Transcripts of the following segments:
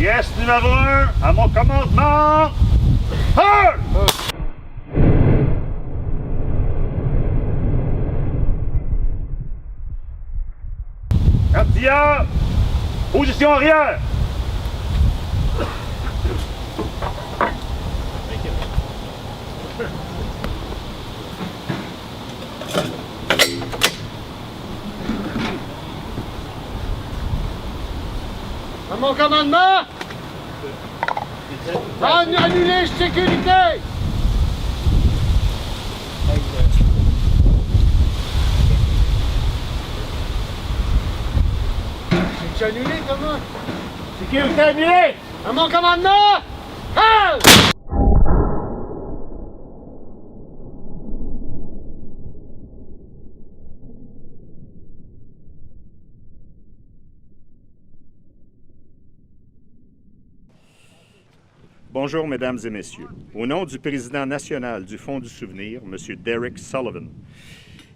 Pièce numéro 1, à mon commandement. Feu! Artilleur, position arrière. À mon commandement! Annulé sécurité! C'est annulé comment? Sécurité annulée. À mon commandement! Halt! Bonjour, mesdames et messieurs. Au nom du président national du Fonds du souvenir, M. Derek Sullivan,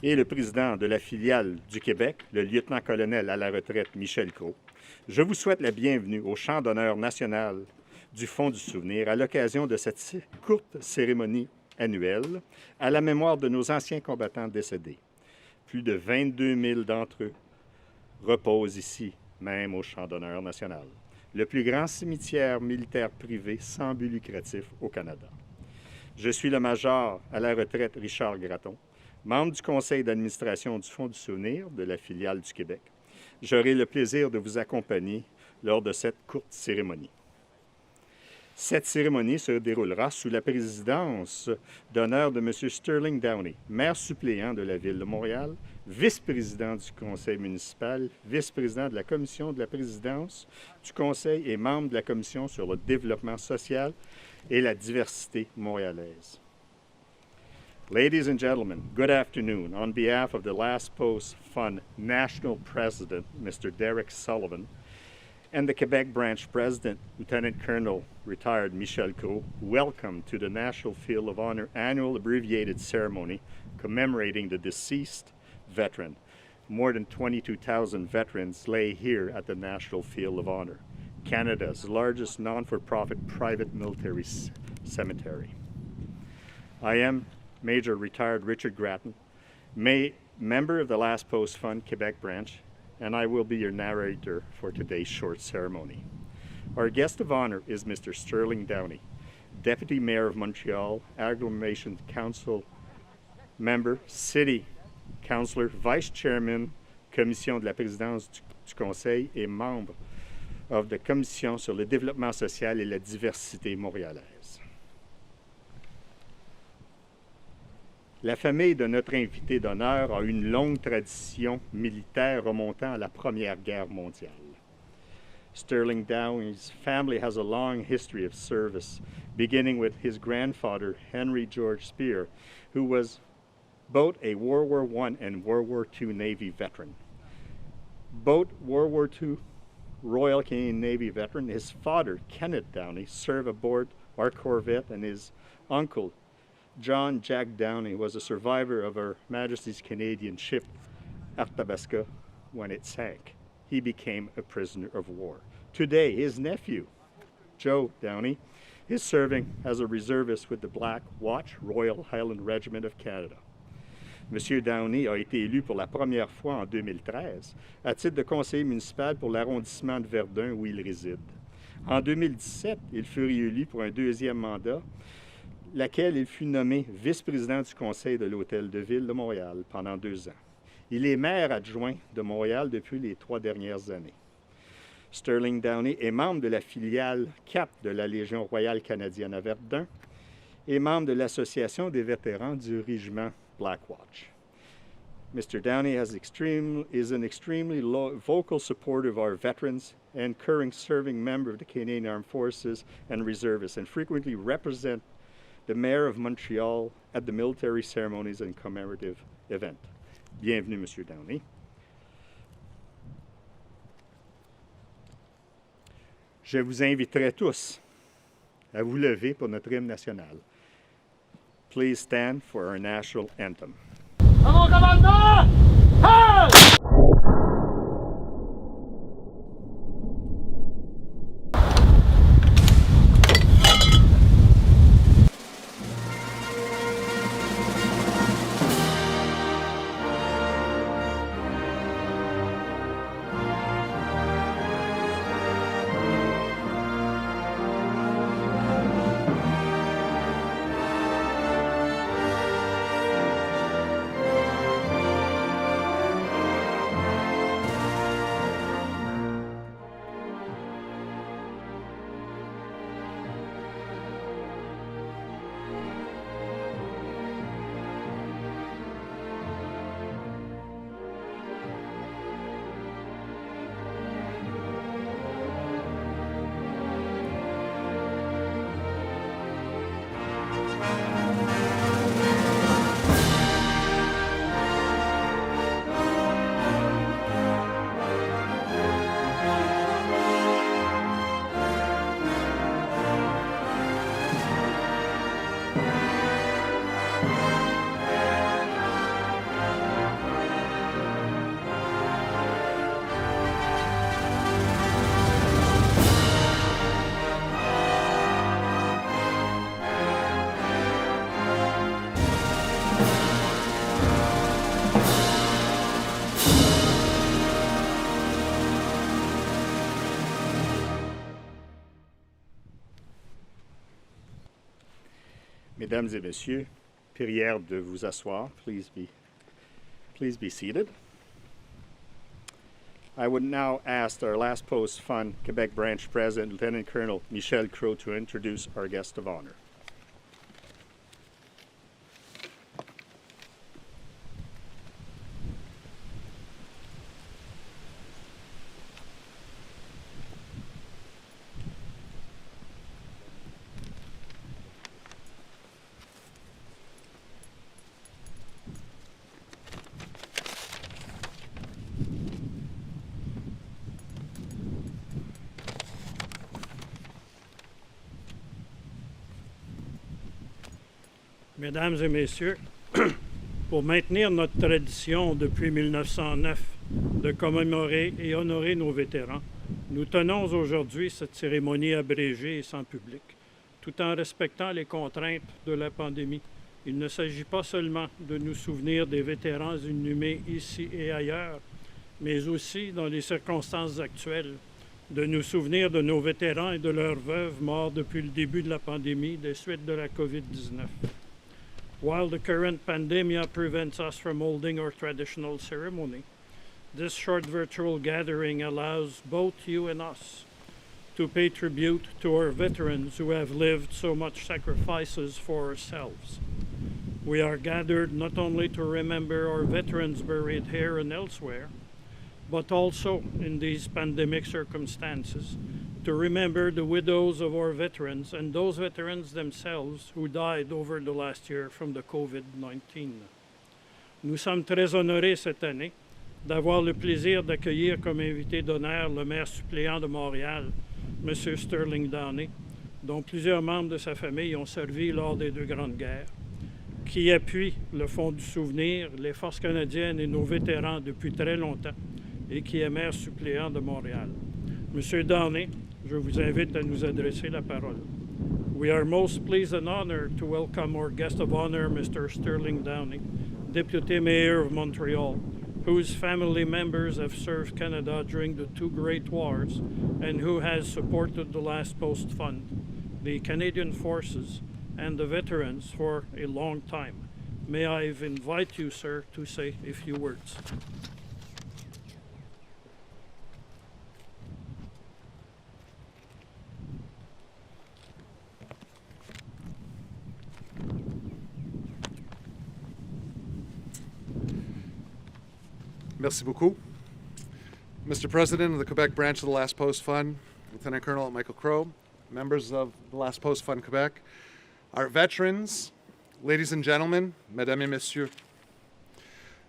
et le président de la filiale du Québec, le lieutenant-colonel à la retraite Michel Croix, je vous souhaite la bienvenue au Chant d'honneur national du Fonds du souvenir à l'occasion de cette courte cérémonie annuelle à la mémoire de nos anciens combattants décédés. Plus de 22 000 d'entre eux reposent ici, même au Chant d'honneur national, le plus grand cimetière militaire privé sans but lucratif au Canada. Je suis le major à la retraite Richard Gratton, membre du conseil d'administration du Fonds du souvenir de la filiale du Québec. J'aurai le plaisir de vous accompagner lors de cette courte cérémonie. Cette cérémonie se déroulera sous la présidence d'honneur de M. Sterling Downey, maire suppléant de la Ville de Montréal, vice-président du conseil municipal, vice-président de la commission de la présidence du conseil et membre de la commission sur le développement social et la diversité montréalaise. Ladies and gentlemen, good afternoon. On behalf of the Last Post Fund National President, Mr. Derek Sullivan, and the Quebec Branch President, Lieutenant Colonel retired Michel Croix, welcome to the National Field of Honor annual abbreviated ceremony commemorating the deceased veteran. More than 22,000 veterans lay here at the National Field of Honor, Canada's largest non-for-profit private military cemetery. I am Major retired Richard Gratton, member of the Last Post Fund Quebec Branch, and I will be your narrator for today's short ceremony. Our guest of honor is Mr. Sterling Downey, Deputy Mayor of Montreal, Agglomeration Council member, City Councillor, Vice Chairman, Commission de la Présidence du Conseil et membre of the Commission sur le développement social et la diversité montréalaise. La famille de notre invité d'honneur a une longue tradition militaire remontant à la Première Guerre mondiale. Sterling Downey's family has a long history of service, beginning with his grandfather, Henry George Spear, who was both a World War I and World War II Navy veteran. Both World War II Royal Canadian Navy veteran, his father, Kenneth Downey, served aboard our corvette, and his uncle, John Jack Downey, was a survivor of Her Majesty's Canadian ship Arthabaska when it sank. He became a prisoner of war. Today, his nephew, Joe Downey, is serving as a reservist with the Black Watch Royal Highland Regiment of Canada. M. Downey a été élu pour la première fois en 2013 à titre de conseiller municipal pour l'arrondissement de Verdun où il réside. En 2017, il fut réélu pour un deuxième mandat, laquelle il fut nommé vice-président du conseil de l'Hôtel de Ville de Montréal pendant 2 ans. Il est maire adjoint de Montréal depuis les 3 dernières années. Sterling Downey est membre de la filiale CAP de la Légion royale canadienne à Verdun et membre de l'Association des vétérans du régiment Black Watch. Mr. Downey is an extremely vocal supporter of our veterans and current serving member of the Canadian Armed Forces and reservists, and frequently represents the Mayor of Montreal at the military ceremonies and commemorative events. Bienvenue, Monsieur Downey. Je vous inviterai tous à vous lever pour notre hymne national. Please stand for our national anthem. À mon commandement! Halt! Mesdames et messieurs, prière de vous asseoir. Please be seated. I would now ask our Last Post Fund Quebec Branch President, Lieutenant Colonel Michel Crow, to introduce our guest of honor. Mesdames et messieurs, pour maintenir notre tradition depuis 1909 de commémorer et honorer nos vétérans, nous tenons aujourd'hui cette cérémonie abrégée et sans public, tout en respectant les contraintes de la pandémie. Il ne s'agit pas seulement de nous souvenir des vétérans inhumés ici et ailleurs, mais aussi, dans les circonstances actuelles, de nous souvenir de nos vétérans et de leurs veuves morts depuis le début de la pandémie des suites de la COVID-19. While the current pandemic prevents us from holding our traditional ceremony, this short virtual gathering allows both you and us to pay tribute to our veterans who have lived so much sacrifices for ourselves. We are gathered not only to remember our veterans buried here and elsewhere, but also in these pandemic circumstances to remember the widows of our veterans and those veterans themselves who died over the last year from the COVID-19. Nous sommes très honorés cette année d'avoir le plaisir d'accueillir comme invité d'honneur le maire suppléant de Montréal, M. Sterling Downey, dont plusieurs membres de sa famille ont servi lors des deux grandes guerres, qui appuie le Fonds du souvenir, les Forces canadiennes et nos vétérans depuis très longtemps et qui est maire suppléant de Montréal. M. Downey, je vous invite à nous adresser la parole. We are most pleased and honored to welcome our guest of honor, Mr. Sterling Downey, Deputy Mayor of Montreal, whose family members have served Canada during the two great wars and who has supported the Last Post Fund, the Canadian Forces, and the veterans for a long time. May I invite you, sir, to say a few words. Merci beaucoup. Mr. President of the Quebec branch of the Last Post Fund, Lieutenant Colonel Michael Crow, members of the Last Post Fund Quebec, our veterans, ladies and gentlemen, mesdames et messieurs,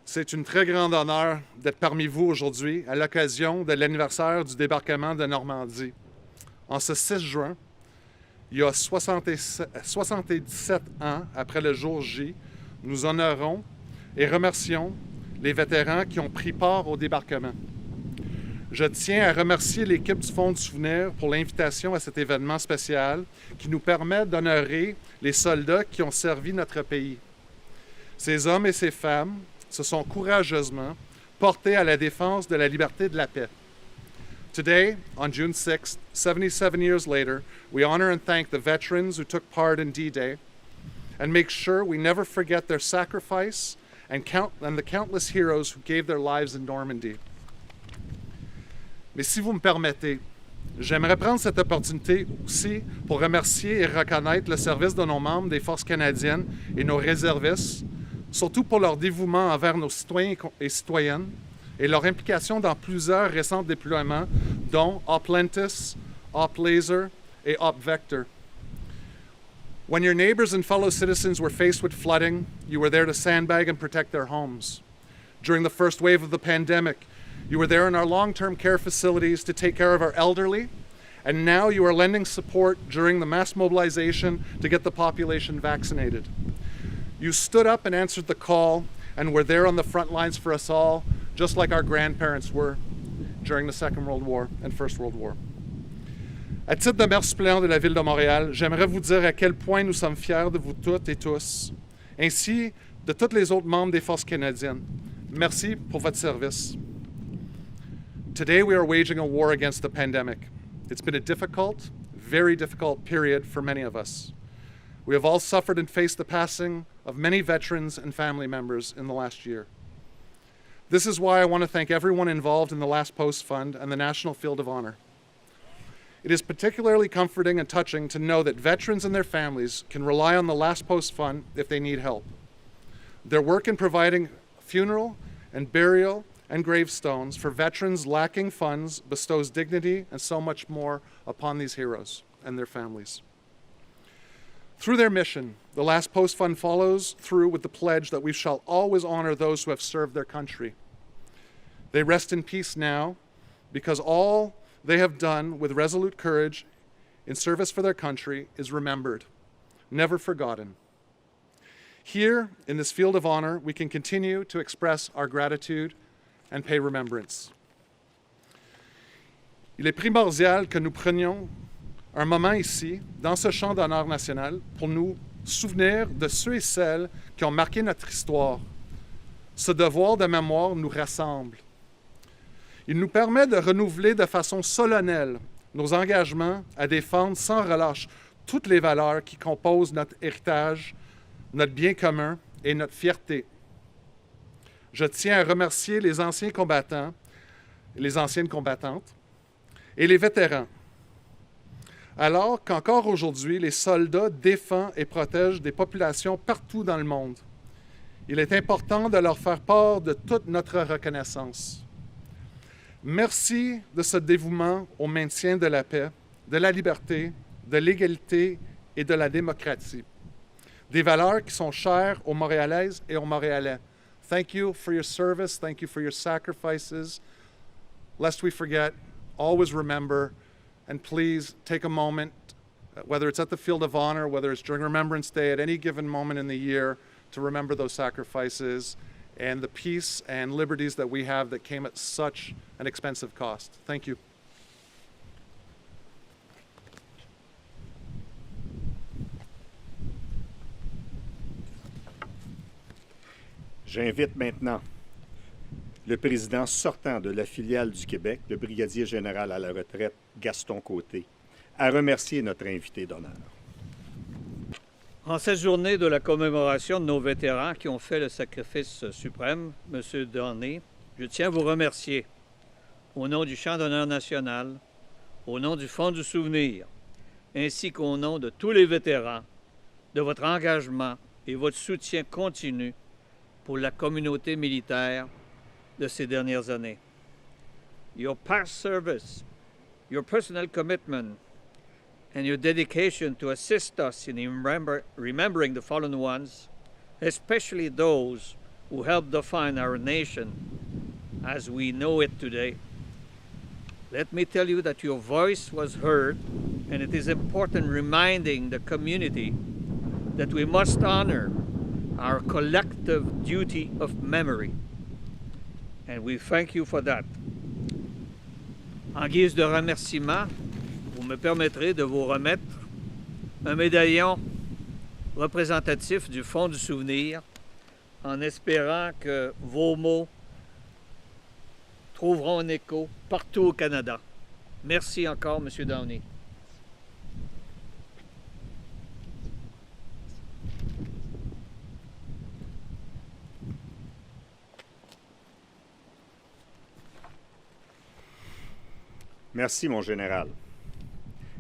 c'est une très grande honneur d'être parmi vous aujourd'hui à l'occasion de l'anniversaire du débarquement de Normandie. En ce 6 juin, il y a 77 ans après le jour J, nous honorons et remercions les vétérans qui ont pris part au débarquement. Je tiens à remercier l'équipe du Fonds du souvenir pour l'invitation à cet événement spécial qui nous permet d'honorer les soldats qui ont servi notre pays. Ces hommes et ces femmes se sont courageusement portés à la défense de la liberté et de la paix. Today, on June 6th, 77 years later, we honor and thank the veterans who took part in D-Day and make sure we never forget their sacrifice and the countless heroes who gave their lives in Normandy. Mais si vous me permettez, j'aimerais prendre cette opportunité aussi pour remercier et reconnaître le service de nos membres des Forces canadiennes et nos réservistes, surtout pour leur dévouement envers nos citoyens et citoyennes et leur implication dans plusieurs récents déploiements, dont Oplentis, Oplaser et Opvector. When your neighbors and fellow citizens were faced with flooding, you were there to sandbag and protect their homes. During the first wave of the pandemic, you were there in our long-term care facilities to take care of our elderly, and now you are lending support during the mass mobilization to get the population vaccinated. You stood up and answered the call and were there on the front lines for us all, just like our grandparents were during the Second World War and First World War. À titre de maire suppléant de la Ville de Montréal, j'aimerais vous dire à quel point nous sommes fiers de vous toutes et tous, ainsi de tous les autres membres des Forces canadiennes. Merci pour votre service. Today we are waging a war against the pandemic. It's been a difficult, very difficult period for many of us. We have all suffered and faced the passing of many veterans and family members in the last year. This is why I want to thank everyone involved in the Last Post Fund and the National Field of Honor. It is particularly comforting and touching to know that veterans and their families can rely on the Last Post Fund if they need help. Their work in providing funeral and burial and gravestones for veterans lacking funds bestows dignity and so much more upon these heroes and their families. Through their mission, the Last Post Fund follows through with the pledge that we shall always honor those who have served their country. They rest in peace now because all they have done with resolute courage in service for their country is remembered, never forgotten. Here, in this field of honor, we can continue to express our gratitude and pay remembrance. Il est primordial que nous prenions un moment ici, dans ce champ d'honneur national, pour nous souvenir de ceux et celles qui ont marqué notre histoire. Ce devoir de mémoire nous rassemble. Il nous permet de renouveler de façon solennelle nos engagements à défendre sans relâche toutes les valeurs qui composent notre héritage, notre bien commun et notre fierté. Je tiens à remercier les anciens combattants, les anciennes combattantes et les vétérans. Alors qu'encore aujourd'hui, les soldats défendent et protègent des populations partout dans le monde, il est important de leur faire part de toute notre reconnaissance. Merci de ce dévouement au maintien de la paix, de la liberté, de l'égalité et de la démocratie. Des valeurs qui sont chères aux Montréalaises et aux Montréalais. Thank you for your service. Thank you for your sacrifices. Lest we forget, always remember, and please take a moment, whether it's at the Field of Honor, whether it's during Remembrance Day, at any given moment in the year, to remember those sacrifices and the peace and liberties that we have that came at such an expensive cost. Thank you. J'invite maintenant le président sortant de la filiale du Québec, le brigadier général à la retraite Gaston Côté, à remercier notre invité d'honneur. En cette journée de la commémoration de nos vétérans qui ont fait le sacrifice suprême, M. Downey, je tiens à vous remercier au nom du Chant d'honneur national, au nom du Fonds du souvenir, ainsi qu'au nom de tous les vétérans, de votre engagement et votre soutien continu pour la communauté militaire de ces dernières années. Your past service, your personal commitment, and your dedication to assist us in remembering the fallen ones, especially those who helped define our nation as we know it today. Let me tell you that your voice was heard, and it is important reminding the community that we must honor our collective duty of memory. And we thank you for that. En guise de remerciement, vous me permettrez de vous remettre un médaillon représentatif du Fonds du souvenir, en espérant que vos mots trouveront un écho partout au Canada. Merci encore, M. Downey. Merci, mon général.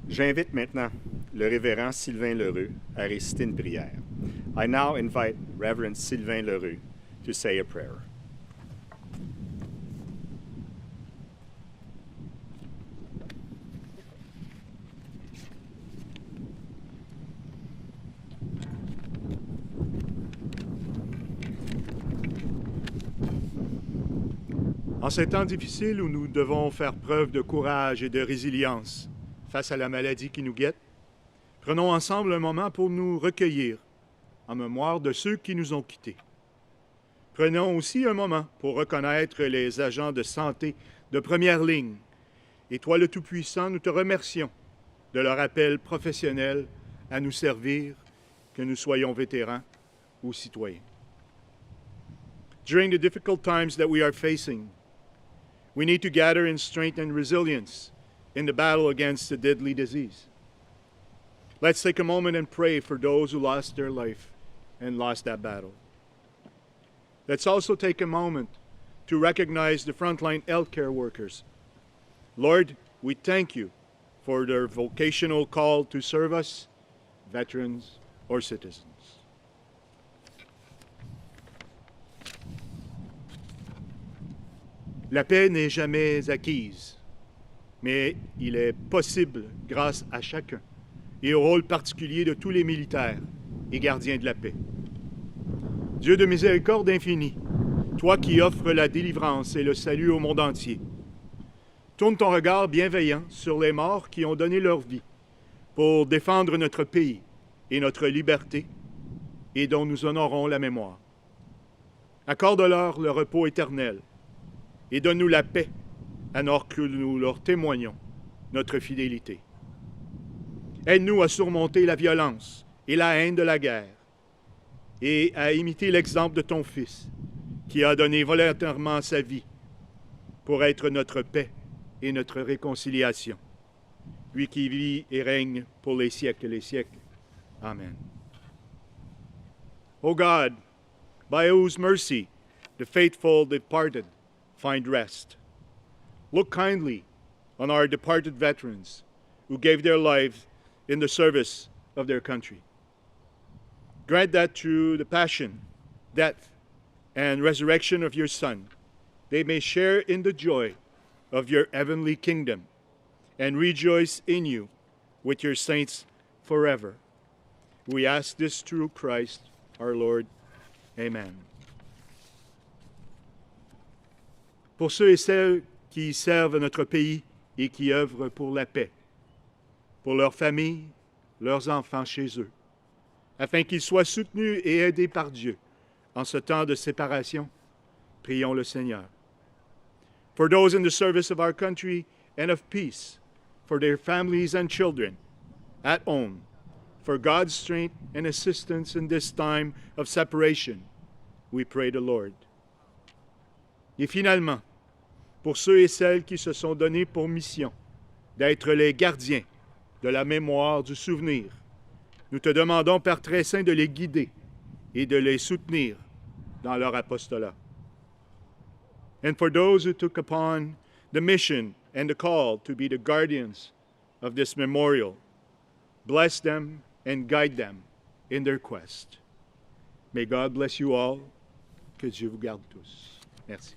J'invite maintenant le révérend Sylvain Lheureux à réciter une prière. I now invite Reverend Sylvain Lheureux to say a prayer. En ces temps difficiles où nous devons faire preuve de courage et de résilience face à la maladie qui nous guette, prenons ensemble un moment pour nous recueillir en mémoire de ceux qui nous ont quittés. Prenons aussi un moment pour reconnaître les agents de santé de première ligne. Et toi, le Tout-Puissant, nous te remercions de leur appel professionnel à nous servir, que nous soyons vétérans ou citoyens. During the difficult times that we are facing, we need to gather in strength and resilience in the battle against the deadly disease. Let's take a moment and pray for those who lost their life and lost that battle. Let's also take a moment to recognize the frontline healthcare workers. Lord, we thank you for their vocational call to serve us, veterans or citizens. La paix n'est jamais acquise, mais il est possible grâce à chacun et au rôle particulier de tous les militaires et gardiens de la paix. Dieu de miséricorde infinie, toi qui offres la délivrance et le salut au monde entier, tourne ton regard bienveillant sur les morts qui ont donné leur vie pour défendre notre pays et notre liberté et dont nous honorons la mémoire. Accorde-leur le repos éternel et donne-nous la paix alors que nous leur témoignons notre fidélité. Aide-nous à surmonter la violence et la haine de la guerre et à imiter l'exemple de ton Fils qui a donné volontairement sa vie pour être notre paix et notre réconciliation. Lui qui vit et règne pour les siècles et les siècles. Amen. O God, by whose mercy the faithful departed find rest, look kindly on our departed veterans who gave their lives in the service of their country. Grant that through the passion, death, and resurrection of your Son, they may share in the joy of your heavenly kingdom and rejoice in you with your saints forever. We ask this through Christ our Lord. Amen. Pour ceux et celles qui servent notre pays et qui œuvrent pour la paix, pour leurs familles, leurs enfants chez eux, afin qu'ils soient soutenus et aidés par Dieu en ce temps de séparation, prions le Seigneur. For those in the service of our country and of peace, for their families and children, at home, for God's strength and assistance in this time of separation, we pray the Lord. Et finalement, pour ceux et celles qui se sont donnés pour mission d'être les gardiens de la mémoire, du souvenir, nous te demandons, Père très saint, de les guider et de les soutenir dans leur apostolat. And for those who took upon the mission and the call to be the guardians of this memorial, bless them and guide them in their quest. May God bless you all. Que Dieu vous garde tous. Merci.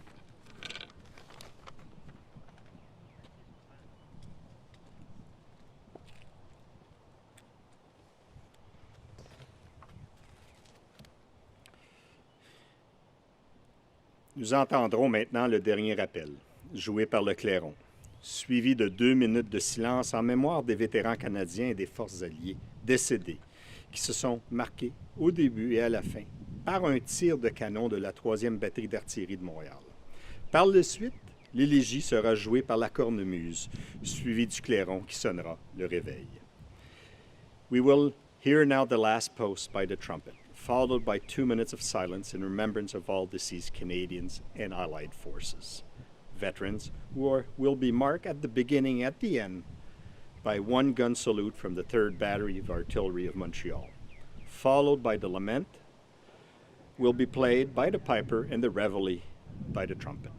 Nous entendrons maintenant le dernier appel, joué par le clairon, suivi de 2 minutes de silence en mémoire des vétérans canadiens et des forces alliées décédés, qui se sont marqués au début et à la fin par un tir de canon de la 3e batterie d'artillerie de Montréal. Par la suite, l'élégie sera jouée par la cornemuse, suivie du clairon qui sonnera le réveil. We will hear now the last post by the trumpet, followed by 2 minutes of silence in remembrance of all deceased Canadians and Allied forces. Veterans will be marked at the beginning and at the end by 1 gun salute from the 3rd Battery of Artillery of Montreal, followed by the lament, will be played by the piper and the reveille by the trumpet.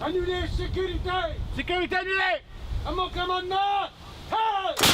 Annulé, sécurité! Sécurité annulée! À mon commandement! Halt!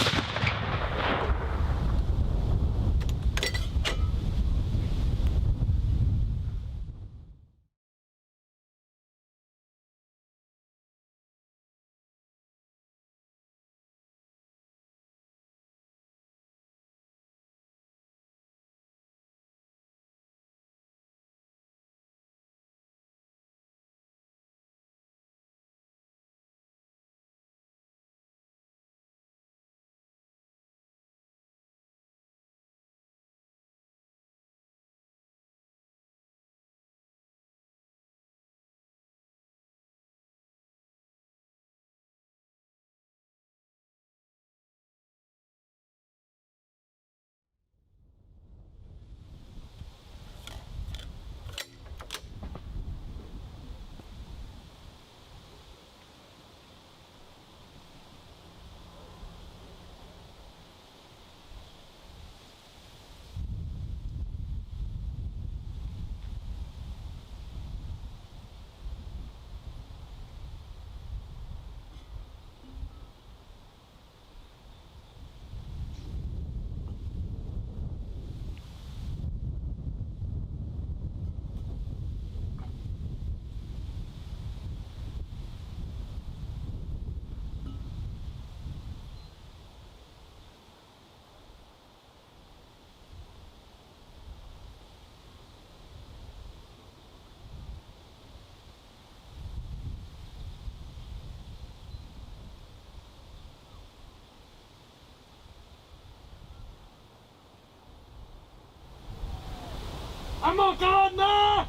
À mon commandement!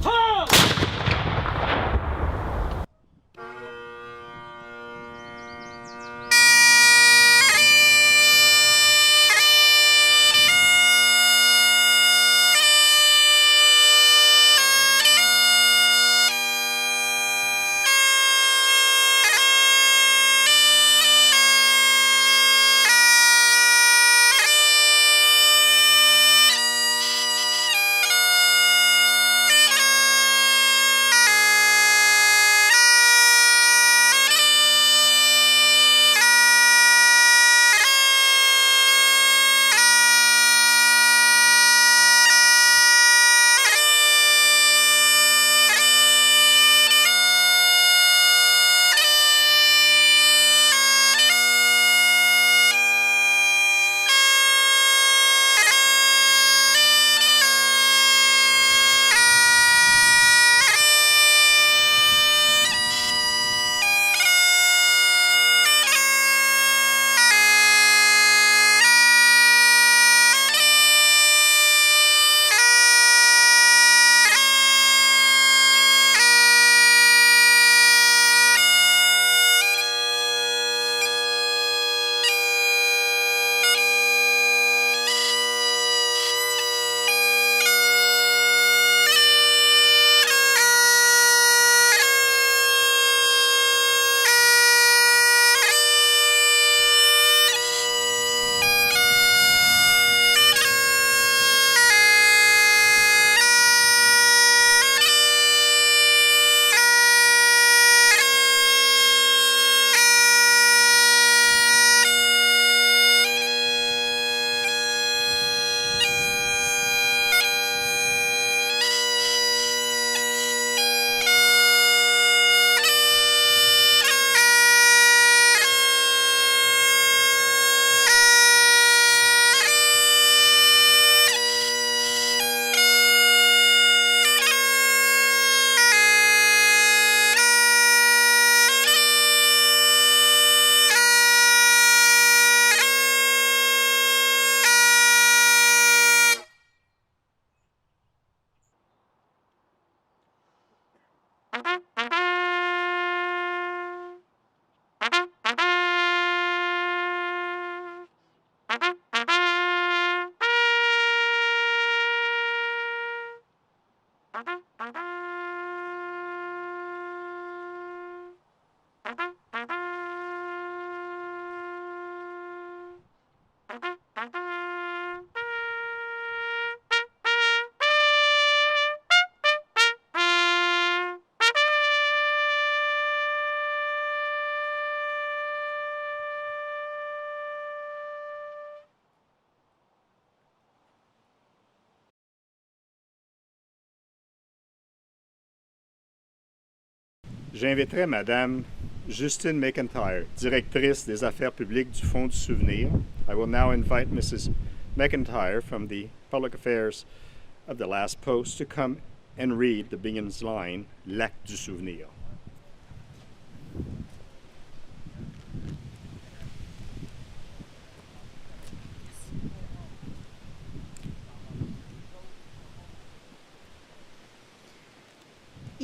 Halt! J'inviterai Madame Justine McIntyre, directrice des affaires publiques du Fonds du Souvenir. I will now invite Mrs. McIntyre from the Public Affairs of the Last Post to come and read the Bingham's line, L'acte du souvenir.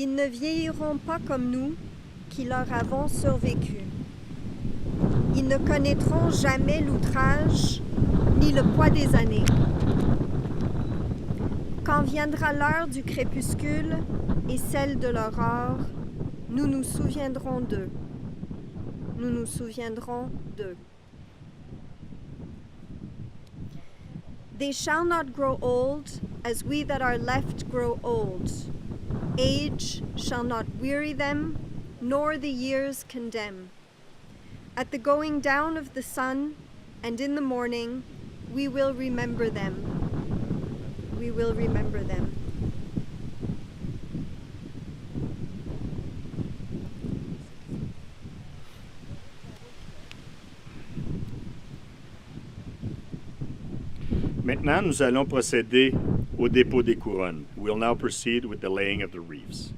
Ils ne vieilliront pas comme nous, qui leur avons survécu. Ils ne connaîtront jamais l'outrage, ni le poids des années. Quand viendra l'heure du crépuscule et celle de l'aurore, nous nous souviendrons d'eux. Nous nous souviendrons d'eux. They shall not grow old, as we that are left grow old. Age shall not weary them, nor the years condemn. At the going down of the sun, and in the morning, we will remember them. We will remember them. Maintenant, nous allons procéder au dépôt des couronnes. We'll now proceed with the laying of the wreaths.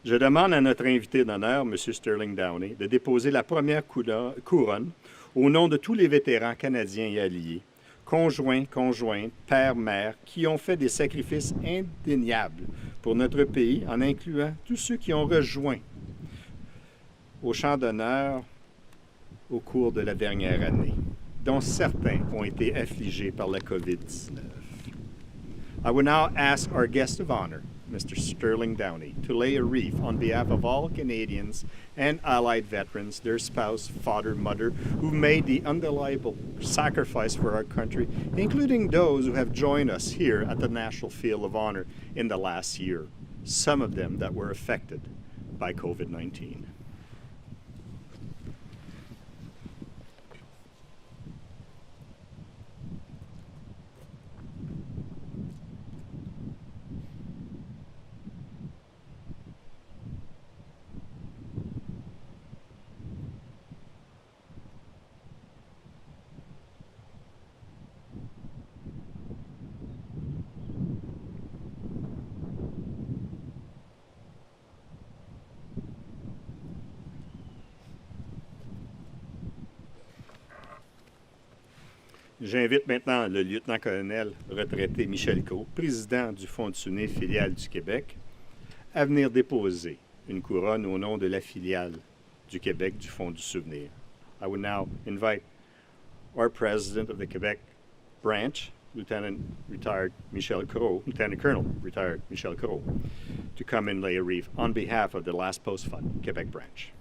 Je demande à notre invité d'honneur, M. Sterling Downey, de déposer la première couronne au nom de tous les vétérans canadiens et alliés, conjoints, conjointes, pères, mères, qui ont fait des sacrifices indéniables pour notre pays, en incluant tous ceux qui ont rejoint au champ d'honneur au cours de la dernière année, dont certains ont été affligés par la COVID-19. I will now ask our guest of honor, Mr. Sterling Downey, to lay a wreath on behalf of all Canadians and Allied veterans, their spouse, father, mother, who made the undeniable sacrifice for our country, including those who have joined us here at the National Field of Honor in the last year, some of them that were affected by COVID-19. J'invite maintenant le lieutenant-colonel retraité Michel Crow, président du Fonds du Souvenir filiale du Québec, à venir déposer une couronne au nom de la filiale du Québec du Fonds du Souvenir. I would now invite our president of the Quebec branch, Lieutenant retired Michel Crow, Lieutenant Colonel retired Michel Crow, to come and lay a wreath on behalf of the Last Post Fund, Quebec branch.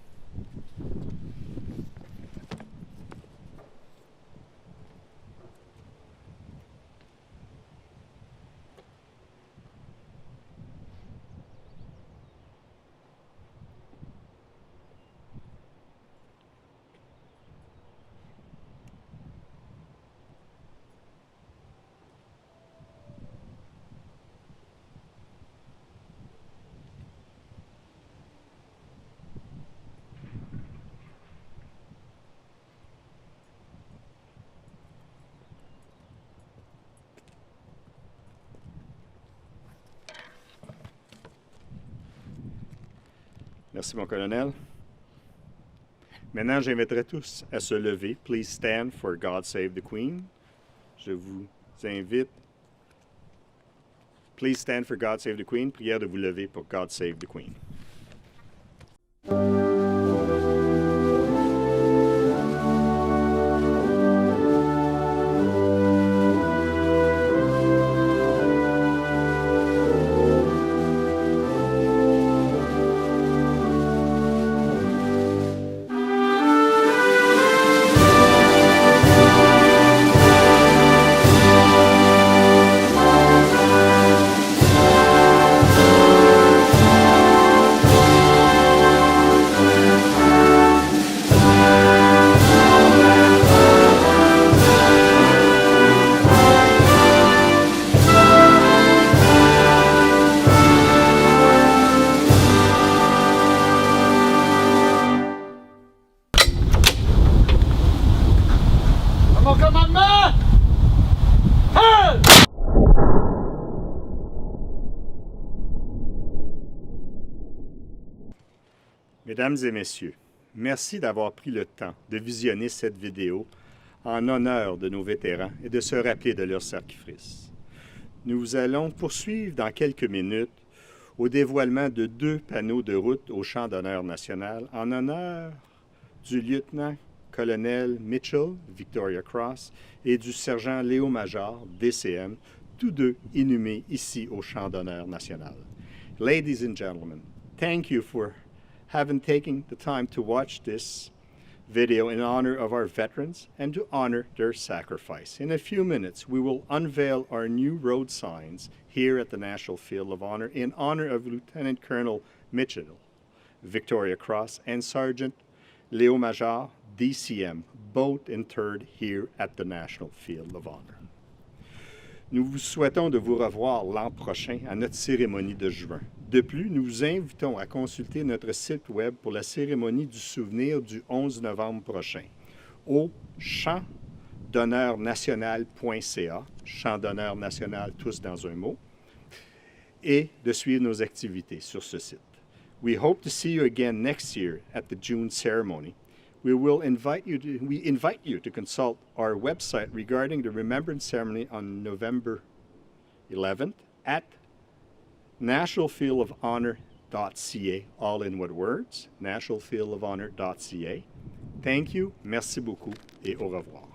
Merci, mon colonel. Maintenant, j'inviterai tous à se lever. Please stand for God Save the Queen. Je vous invite. Please stand for God Save the Queen. Prière de vous lever pour God Save the Queen. Mesdames et messieurs, merci d'avoir pris le temps de visionner cette vidéo en honneur de nos vétérans et de se rappeler de leur sacrifice. Nous allons poursuivre dans quelques minutes au dévoilement de 2 panneaux de route au Champ d'honneur national en honneur du lieutenant-colonel Mitchell, Victoria Cross, et du sergent Léo Major, DCM, tous deux inhumés ici au Champ d'honneur national. Ladies and gentlemen, thank you for having taken the time to watch this video in honor of our veterans and to honor their sacrifice. In a few minutes, we will unveil our new road signs here at the National Field of Honor in honor of Lieutenant Colonel Mitchell, Victoria Cross, and Sergeant Léo Major, DCM, both interred here at the National Field of Honor. Nous vous souhaitons de vous revoir l'an prochain à notre cérémonie de juin. De plus, nous vous invitons à consulter notre site web pour la cérémonie du souvenir du 11 novembre prochain au champdhonneurnational.ca, Champ d'honneur national tous dans un mot, et de suivre nos activités sur ce site. We hope to see you again next year at the June ceremony. We invite you to consult our website regarding the Remembrance Ceremony on November 11th at nationalfieldofhonor.ca, all in one words, nationalfieldofhonor.ca. Thank you, merci beaucoup et au revoir.